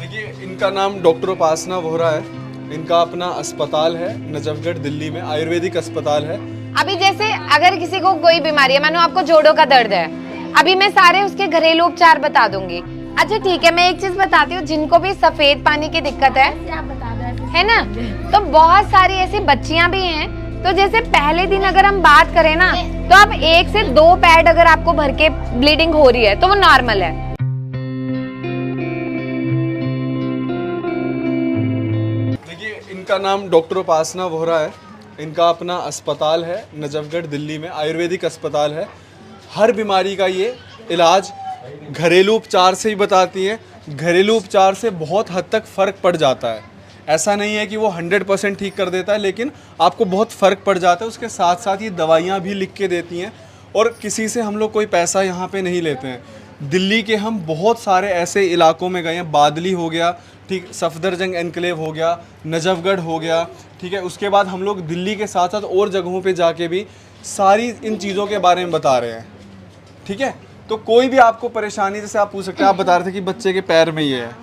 देखिए, इनका नाम डॉक्टर उपासना वोहरा है। इनका अपना अस्पताल है नजफगढ़ दिल्ली में, आयुर्वेदिक अस्पताल है। अभी जैसे अगर किसी को कोई बीमारी है, मानो आपको जोड़ों का दर्द है, अभी मैं सारे उसके घरेलू उपचार बता दूंगी। अच्छा ठीक है, मैं एक चीज बताती हूँ, जिनको भी सफेद पानी की दिक्कत है ना, तो बहुत सारी ऐसी बच्चियां भी हैं। तो जैसे पहले दिन अगर हम बात करें ना, तो अब 1 से 2 पैड अगर आपको भर के ब्लीडिंग हो रही है तो वो नॉर्मल है। देखिए, इनका नाम डॉक्टर उपासना वोहरा है। इनका अपना अस्पताल है नजफगढ़ दिल्ली में, आयुर्वेदिक अस्पताल है। हर बीमारी का ये इलाज घरेलू उपचार से ही बताती हैं। घरेलू उपचार से बहुत हद तक फ़र्क पड़ जाता है। ऐसा नहीं है कि वो 100% ठीक कर देता है, लेकिन आपको बहुत फ़र्क पड़ जाता है। उसके साथ साथ ये दवाइयाँ भी लिख के देती हैं, और किसी से हम लोग कोई पैसा यहाँ पे नहीं लेते हैं। दिल्ली के हम बहुत सारे ऐसे इलाकों में गए हैं, बादली हो गया, ठीक, सफदरजंग एनक्लेव हो गया, नजफगढ़ हो गया, ठीक है। उसके बाद हम लोग दिल्ली के साथ साथ और जगहों पे जाके भी सारी इन चीज़ों के बारे में बता रहे हैं, ठीक है। तो कोई भी आपको परेशानी, जैसे आप पूछ सकते हैं, आप बता रहे थे कि बच्चे के पैर में ये है।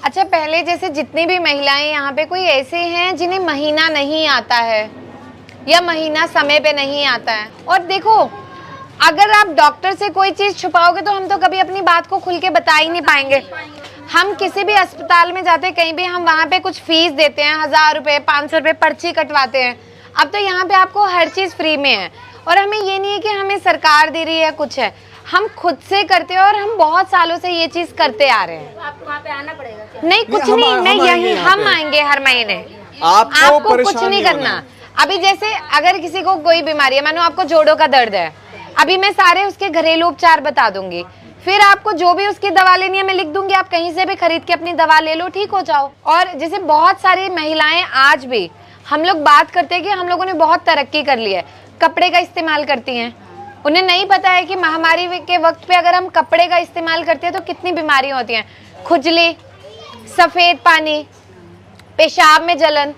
अच्छा, पहले जैसे जितनी भी महिलाएं यहाँ पे, कोई ऐसे हैं जिन्हें महीना नहीं आता है या महीना समय पे नहीं आता है। और देखो, अगर आप डॉक्टर से कोई चीज छुपाओगे तो हम तो कभी अपनी बात को खुल के बता ही नहीं पाएंगे। हम किसी भी अस्पताल में जाते, कहीं भी, हम वहाँ पे कुछ फीस देते हैं, 1000 रुपए 500 रुपए पर्ची कटवाते हैं। अब तो यहाँ पे आपको हर चीज फ्री में है, और हमें ये नहीं है कि हमें सरकार दे रही है कुछ है, हम खुद से करते हैं, और हम बहुत सालों से ये चीज करते आ रहे हैं। आपको वहाँ पे आना पड़ेगा क्या? नहीं, कुछ नहीं, मैं यही, हम आएंगे हर महीने। आपको कुछ नहीं करना। अभी जैसे अगर किसी को कोई बीमारी है, मानो आपको जोड़ों का दर्द है, अभी मैं सारे उसके घरेलू उपचार बता दूंगी। फिर आपको जो भी उसकी दवा लेनी है मैं लिख दूंगी, आप कहीं से भी खरीद के अपनी दवा ले लो, ठीक हो जाओ। और जैसे बहुत सारी महिलाएं आज भी, हम लोग बात करते हैं कि हम लोगों ने बहुत तरक्की कर ली है, कपड़े का इस्तेमाल करती हैं। उन्हें नहीं पता है कि महामारी के वक्त पे अगर हम कपड़े का इस्तेमाल करते हैं तो कितनी बीमारियां होती हैं। खुजली, सफ़ेद पानी, पेशाब में जलन,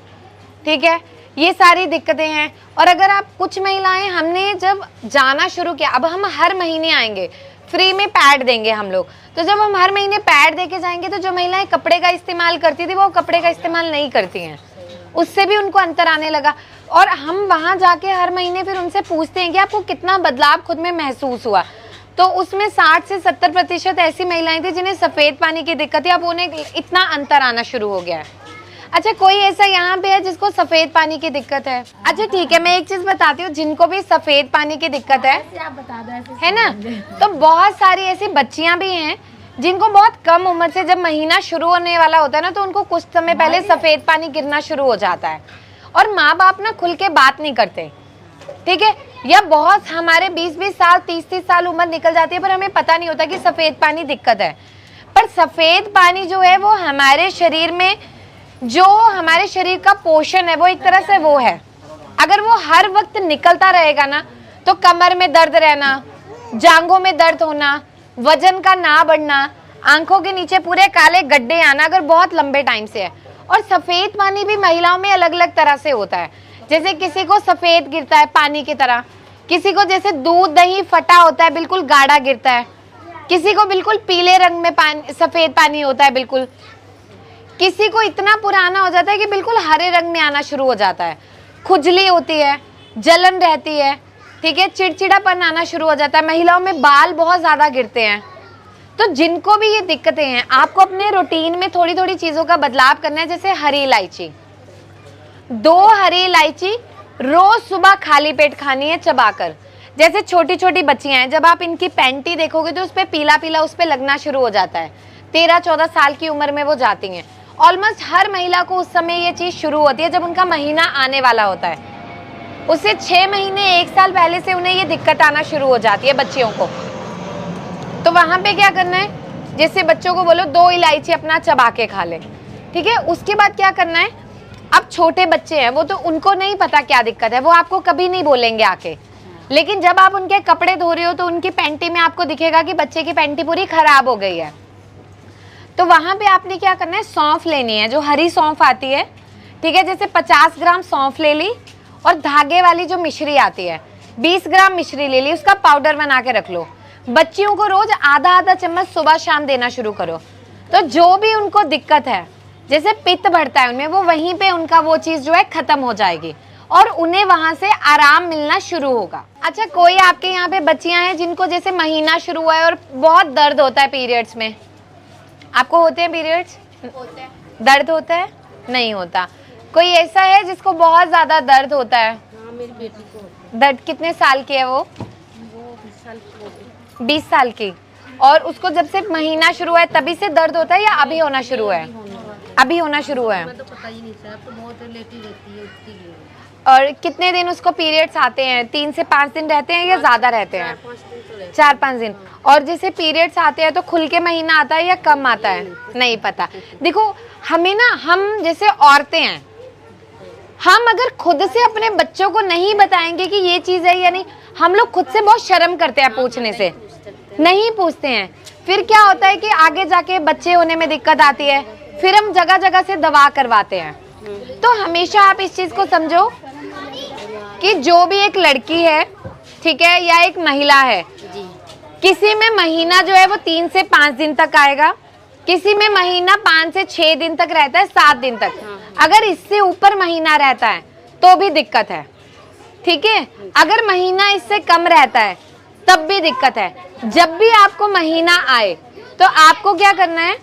ठीक है, ये सारी दिक्कतें हैं। और अगर आप, कुछ महिलाएं, हमने जब जाना शुरू किया, अब हम हर महीने आएंगे, फ्री में पैड देंगे हम लोग। तो जब हम हर महीने पैड दे के जाएंगे, तो जो महिलाएं कपड़े का इस्तेमाल करती थी वो कपड़े का इस्तेमाल नहीं करती हैं, उससे भी उनको अंतर आने लगा। और हम वहाँ जाके हर महीने फिर उनसे पूछते हैं कि आपको कितना बदलाव खुद में महसूस हुआ। तो उसमें 60 से 70% ऐसी महिलाएं थी जिन्हें सफ़ेद पानी की दिक्कत है, अब उन्हें इतना अंतर आना शुरू हो गया है। अच्छा, कोई ऐसा यहाँ पे है जिसको सफ़ेद पानी की दिक्कत है? अच्छा ठीक है, मैं एक चीज़ बताती हूँ, जिनको भी सफ़ेद पानी की दिक्कत है, आप बता दो, है ना, तो बहुत सारी ऐसी बच्चियाँ भी हैं जिनको बहुत कम उम्र से, जब महीना शुरू होने वाला होता है ना, तो उनको कुछ समय पहले सफ़ेद पानी गिरना शुरू हो जाता है, और माँ बाप ना खुल के बात नहीं करते, ठीक है। या बहुत, हमारे 20-20 साल 30-30 साल उम्र निकल जाती है, पर हमें पता नहीं होता कि सफ़ेद पानी दिक्कत है। पर सफ़ेद पानी जो है वो हमारे शरीर में, जो हमारे शरीर का पोषण है, वो एक तरह से वो है। अगर वो हर वक्त निकलता रहेगा ना, तो कमर में दर्द रहना, जांघों में दर्द होना, वजन का ना बढ़ना, आंखों के नीचे पूरे काले गड्ढे आना, अगर बहुत लंबे टाइम से है। और सफ़ेद पानी भी महिलाओं में अलग अलग तरह से होता है। जैसे किसी को सफ़ेद गिरता है पानी की तरह, किसी को जैसे दूध दही फटा होता है, बिल्कुल गाढ़ा गिरता है, किसी को बिल्कुल पीले रंग में सफ़ेद पानी होता है बिल्कुल, किसी को इतना पुराना हो जाता है कि बिल्कुल हरे रंग में आना शुरू हो जाता है, खुजली होती है, जलन रहती है, ठीक है, चिड़चिड़ापन आना शुरू हो जाता है, महिलाओं में बाल बहुत ज़्यादा गिरते हैं। तो जिनको भी ये दिक्कतें हैं, आपको अपने रूटीन में थोड़ी थोड़ी चीज़ों का बदलाव करना है। जैसे हरी इलायची, 2 हरी इलायची रोज सुबह खाली पेट खानी है चबाकर। जैसे छोटी छोटी बच्चियां हैं, जब आप इनकी पैंटी देखोगे तो उस पर पीला पीला उस पर लगना शुरू हो जाता है, 13-14 साल की उम्र में वो जाती हैं। ऑलमोस्ट हर महिला को उस समय ये चीज़ शुरू होती है जब उनका महीना आने वाला होता है। उससे 6 महीने 1 साल पहले से उन्हें ये दिक्कत आना शुरू हो जाती है बच्चियों को। तो वहाँ पे क्या करना है, जैसे बच्चों को बोलो 2 इलायची अपना चबा के खा ले, ठीक है। उसके बाद क्या करना है, अब छोटे बच्चे हैं, वो तो उनको नहीं पता क्या दिक्कत है, वो आपको कभी नहीं बोलेंगे आके, लेकिन जब आप उनके कपड़े धो रहे हो तो उनकी पैंटी में आपको दिखेगा कि बच्चे की पैंटी पूरी खराब हो गई है। तो वहाँ पे आपने क्या करना है, सौंफ लेनी है, जो हरी सौंफ आती है, ठीक है। जैसे 50 ग्राम सौंफ ले ली, और धागे वाली जो मिश्री आती है 20 ग्राम मिश्री ले ली, उसका पाउडर बना के रख लो। बच्चियों को रोज आधा आधा चम्मच सुबह शाम देना शुरू करो। तो जो भी उनको दिक्कत है, जैसे पित्त बढ़ता है उनमें, वो वहीं पे उनका वो चीज जो है खत्म हो जाएगी और उन्हें वहां से आराम मिलना शुरू होगा। अच्छा, कोई आपके यहाँ पे बच्चियां हैं जिनको जैसे महीना शुरू हुआ है और बहुत दर्द होता है पीरियड्स में? आपको होते हैं पीरियड्स? होते हैं। दर्द होता है? नहीं होता। कोई ऐसा है जिसको बहुत ज्यादा दर्द होता है? हाँ, मेरी बेटी को होता है। दर्द कितने साल की है वो? 20 साल की होगी। 20 साल की। और उसको जब से महीना शुरू है तभी से दर्द होता है या अभी होना शुरू है? अभी होना शुरू है। मैं तो पता ही नहीं था, तो बहुत लेटी रहती है, उठती नहीं है। और कितने दिन उसको पीरियड्स आते हैं? 3 से 5 दिन रहते हैं या ज्यादा रहते हैं? 4-5 दिन तो रहते 4-5 दिन। और जैसे पीरियड्स आते हैं तो खुल के महीना आता है या कम आता है? नहीं पता। देखो हमें ना, हम जैसे औरतें हैं, हम अगर खुद से अपने बच्चों को नहीं बताएंगे कि ये चीज है या नहीं, हम लोग खुद से बहुत शर्म करते हैं पूछने से, नहीं पूछते हैं। फिर क्या होता है कि आगे जाके बच्चे होने में दिक्कत आती है, फिर हम जगह जगह से दवा करवाते हैं। तो हमेशा आप इस चीज को समझो कि जो भी एक लड़की है, ठीक है, या एक महिला है, जी। किसी में महीना जो है वो 3 से 5 दिन तक आएगा, किसी में महीना 5 से 6 दिन तक रहता है, 7 दिन तक। अगर इससे ऊपर महीना रहता है तो भी दिक्कत है, ठीक है। अगर महीना इससे कम रहता है तब भी दिक्कत है। जब भी आपको महीना आए तो आपको क्या करना है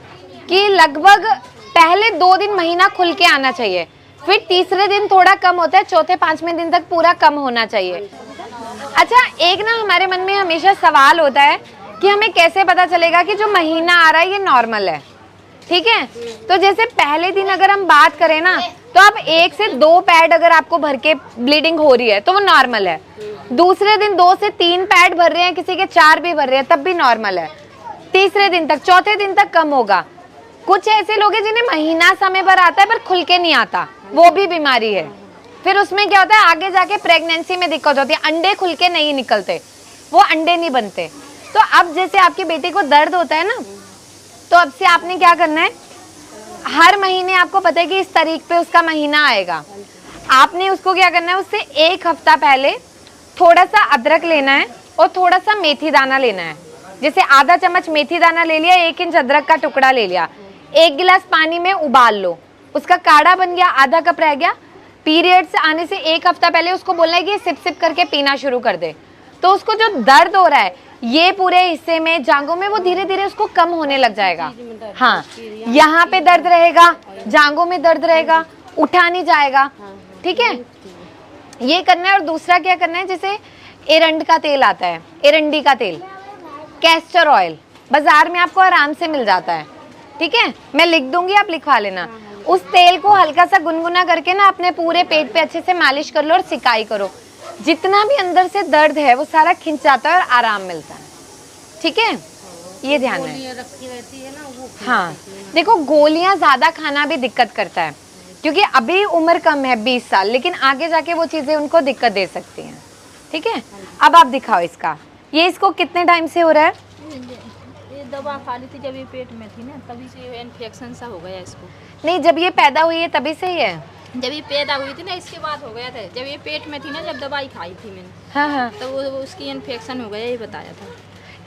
कि लगभग पहले 2 दिन महीना खुल के आना चाहिए, फिर तीसरे दिन थोड़ा कम होता है, चौथे 5वें दिन तक पूरा कम होना चाहिए। अच्छा, एक ना हमारे मन में हमेशा सवाल होता है कि हमें कैसे पता चलेगा कि जो महीना आ रहा है ये नॉर्मल है, ठीक है। तो जैसे पहले दिन अगर हम बात करें ना, तो आप 1 से 2 पैड अगर आपको भर के ब्लीडिंग हो रही है तो वो नॉर्मल है। दूसरे दिन 2 से 3 पैड भर रहे हैं, किसी के 4 भी भर रहे हैं, तब भी नॉर्मल है। तीसरे दिन तक, चौथे दिन तक कम होगा। कुछ ऐसे लोग हैं जिन्हें महीना समय पर आता है पर खुल के नहीं आता, वो भी बीमारी है। फिर उसमें क्या होता है, आगे जाके प्रेगनेंसी में दिक्कत होती है, अंडे खुल के नहीं निकलते, वो अंडे नहीं बनते। तो अब जैसे आपकी बेटी को दर्द होता है ना, तो अब से आपने क्या करना है, हर महीने आपको पता है कि इस तारीख पे उसका महीना आएगा, आपने उसको क्या करना है, उससे 1 हफ्ता पहले थोड़ा सा अदरक लेना है और थोड़ा सा मेथी दाना लेना है। जैसे आधा चम्मच मेथी दाना ले लिया, 1 इंच अदरक का टुकड़ा ले लिया, 1 गिलास पानी में उबाल लो, उसका काढ़ा बन गया, आधा कप रह गया। पीरियड्स आने से 1 हफ्ता पहले उसको बोलना है कि सिप सिप करके पीना शुरू कर दे। तो उसको जो दर्द हो रहा है ये पूरे हिस्से में, जांघों में, वो धीरे धीरे उसको कम होने लग जाएगा। हाँ, यहाँ पे दर्द रहेगा, जांघों में दर्द रहेगा, उठा नहीं जाएगा, ठीक है। ये करना है। और दूसरा क्या करना है, जैसे एरंड का तेल आता है, एरंडी का तेल, कैस्टर ऑयल, बाजार में आपको आराम से मिल जाता है, ठीक है, मैं लिख दूंगी, आप लिखवा लेना। उस तेल को हल्का सा गुनगुना करके ना अपने पूरे पेट पे अच्छे से मालिश कर लो और सिकाई करो। जितना भी अंदर से दर्द है वो सारा खिंच जाता है और आराम मिलता है, ठीक है। ये ध्यान है। गोलियां रखी रहती है ना, वो हाँ, देखो गोलियां ज्यादा खाना भी दिक्कत करता है, क्योंकि अभी उम्र कम है 20 साल, लेकिन आगे जाके वो चीजें उनको दिक्कत दे सकती हैं, ठीक है। अब आप दिखाओ इसका, ये इसको कितने टाइम से हो रहा है? ये दवा खा ली थी जब ये पेट में थी ना, तभी से इन्फेक्शन सा हो गया इसको। नहीं, जब ये पैदा हुई है तभी से ही है? जब ये पैदा हुई थी ना, इसके बाद हो गया था। जब ये पेट में थी ना, जब दवाई खाई थी मैंने, हाँ हाँ। तो वो उसकी इन्फेक्शन हो गया, ये बताया था।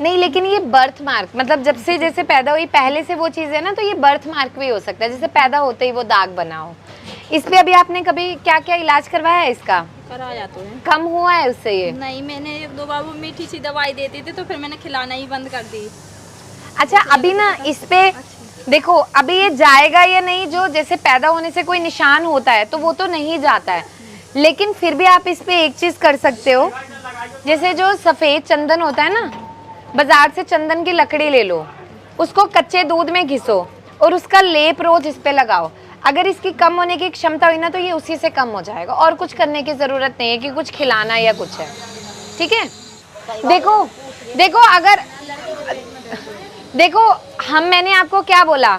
नहीं, लेकिन ये बर्थ मार्क, मतलब जब से जैसे पैदा हुई पहले से वो चीज़ है ना, तो ये बर्थ मार्क भी हो सकता है, जैसे पैदा होते ही वो दाग बना हो। इस पे अभी आपने कभी क्या क्या इलाज करवाया है इसका? कराया तो है। कम हुआ है उससे ये? नहीं, मैंने 1-2 बार वो मीठी सी दवाई देती थी, तो फिर मैंने खिलाना ही बंद कर दी। अच्छा, अभी ना इस पे देखो, अभी ये जाएगा या नहीं, जो जैसे पैदा होने से कोई निशान होता है तो वो तो नहीं जाता है, लेकिन फिर भी आप इस पे एक चीज कर सकते हो, जैसे जो सफेद चंदन होता है ना, बाजार से चंदन की लकड़ी ले लो, उसको कच्चे दूध में घिसो और उसका लेप रोज इस पे लगाओ। अगर इसकी कम होने की क्षमता हुई ना, तो ये उसी से कम हो जाएगा, और कुछ करने की जरूरत नहीं है कि कुछ खिलाना या कुछ है, ठीक है। देखो देखो, अगर देखो, मैंने आपको क्या बोला,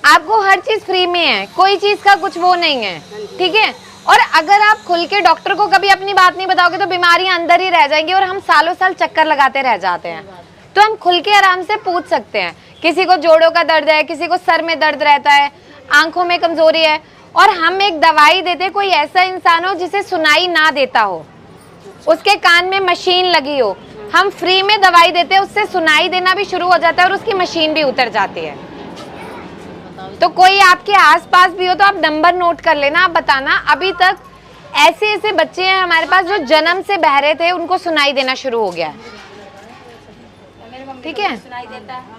आपको हर चीज फ्री में है, कोई चीज का कुछ वो नहीं है, ठीक है। और अगर आप खुल के डॉक्टर को कभी अपनी बात नहीं बताओगे तो बीमारियां अंदर ही रह जाएंगी और हम सालों साल चक्कर लगाते रह जाते हैं। तो हम खुल के आराम से पूछ सकते हैं, किसी को जोड़ों का दर्द है, किसी को सर में दर्द रहता है, आंखों में कमजोरी है, और हम एक दवाई देते, कोई ऐसा इंसान हो जिसे सुनाई ना देता हो, उसके कान में मशीन लगी हो, हम फ्री में दवाई देते हैं, उससे सुनाई देना भी शुरू हो जाता है और उसकी मशीन भी उतर जाती है, तो कोई आपके आसपास भी हो तो आप नंबर नोट कर लेना, आप बताना। अभी तक ऐसे ऐसे बच्चे हैं हमारे पास जो जन्म से बहरे थे, उनको सुनाई देना शुरू हो गया है। ठीक है, सुनाई देता है।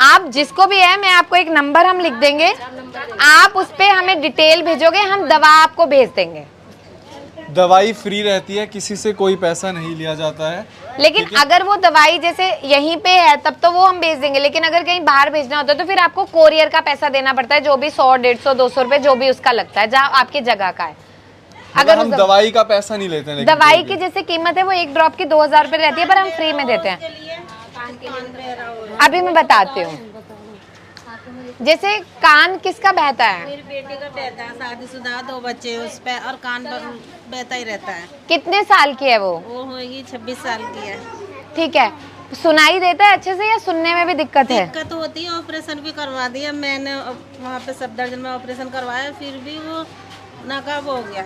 आप जिसको भी है, मैं आपको एक नंबर हम लिख देंगे, आप उस पे हमें डिटेल भेजोगे, हम दवा आपको भेज देंगे। दवाई फ्री रहती है, किसी से कोई पैसा नहीं लिया जाता है। लेकिन अगर वो दवाई जैसे यहीं पे है तब तो वो हम भेज देंगे, लेकिन अगर कहीं बाहर भेजना होता है तो फिर आपको कोरियर का पैसा देना पड़ता है, जो भी 100, 150, 200 रुपए जो भी उसका लगता है, जहाँ आपकी जगह का है। अगर हम दवाई का पैसा नहीं लेते हैं, दवाई की जैसे कीमत है वो 1 ड्रॉप की 2000 रुपए रहती है, पर हम फ्री में देते हैं। अभी मैं बताती हूँ, जैसे कान किसका बहता है? मेरी बेटी का बहता है, शादीशुदा 2 बच्चे उस पे, और कान बहता ही रहता है। कितने साल की है वो? वो होगी 26 साल की है। ठीक है, सुनाई देता है अच्छे से या सुनने में भी दिक्कत है? दिक्कत होती है, ऑपरेशन भी करवा दिया मैंने, वहाँ पे सफदरजंग में ऑपरेशन करवाया, फिर भी वो नाकाब हो गया।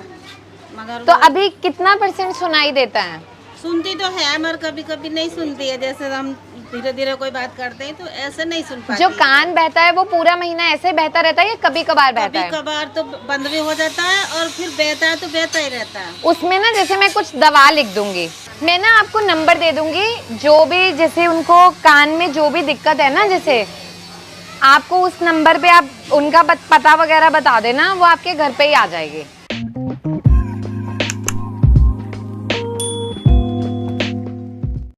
मगर तो अभी कितना % सुनाई देता है? सुनती तो है, मगर कभी कभी नहीं सुनती है। जैसे हम धीरे धीरे कोई बात करते हैं तो ऐसे नहीं सुन पाती। जो कान बहता है वो पूरा महीना ऐसे बहता रहता है या कभी कभार बहता है? कभी कभार तो बंद भी हो जाता है, और फिर बहता है तो बहता ही रहता है। उसमें ना जैसे मैं कुछ दवा लिख दूंगी, मैं ना आपको नंबर दे दूंगी, जो भी जैसे उनको कान में जो भी दिक्कत है ना, जैसे आपको उस नंबर पे आप उनका पता वगैरह बता देना, वो आपके घर पे ही आ जाएगी।